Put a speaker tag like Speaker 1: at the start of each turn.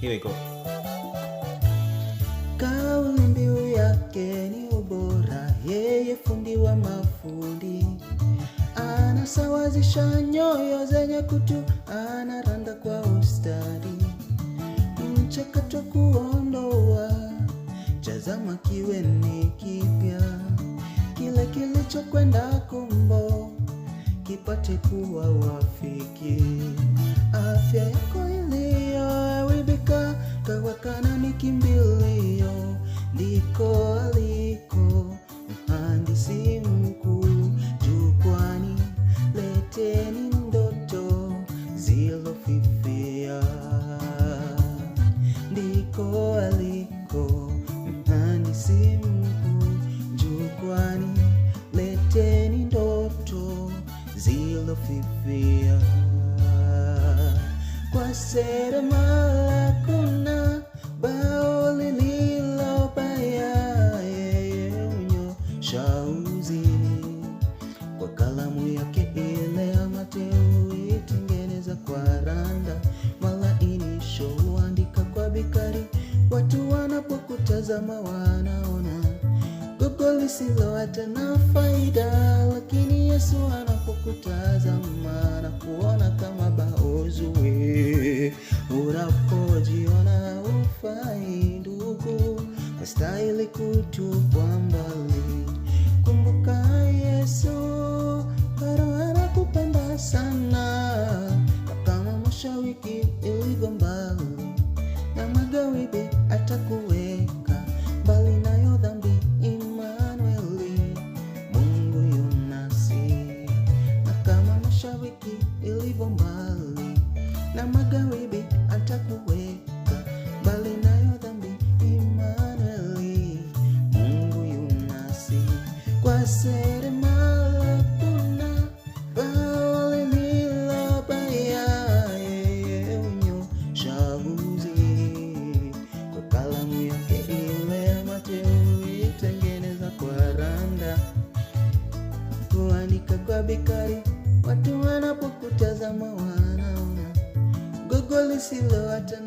Speaker 1: Here we go.
Speaker 2: Kauli mbiu yake ni ubora, yeye fundi wa mafundi. Anasawazisha nyoyo zenye kutu, anaranda kwa ustadi. Mchakato kuondoa, tazama kiwe ni kipya. Kile kilichokwenda kombo, kipate kuwa wafiki. Afya yako iliyoharibika, kawakana ni kimbilio. Ndiko aliko mhandisi mkuu jukwani, leteni ndoto zilofifia. Ndiko aliko mhandisi mkuu jukwani, leteni ndoto zilofifia. Kwa seremala kuna bao lililobaya, yeye hunyosha uzi. Kwa kalamu yake ile ya mateu, itengeneza kwa randa. Malainisho huandika kwa bikari, watu wanapokutazama wanaona gogo lisilo hata na faida. Lakini Yesu anapokutazama na kuona kama baozue. Unapojiona hufai ndugu, wastahili kutupwa mbali, kumbuka Yesu bado anakupenda sana. Na kama mashariki ilivyo mbali na magharibi, atakuweka mbali nayo dhambi. Immanueli, Mungu yu nasi. Na kama mashariki ilivyo mbali na magharibi, atakuweka mbali nayo dhambi. Immanueli, Mungu yu nasi. Kwa seremala kuna bao lililobaya, yeye hunyosha uzi. Kwa kalamu yake ile ya mateu, itengeneza kwa randa. Huandika kwa bikari, watu wanapokutazama wanaona gogo lisilo hata na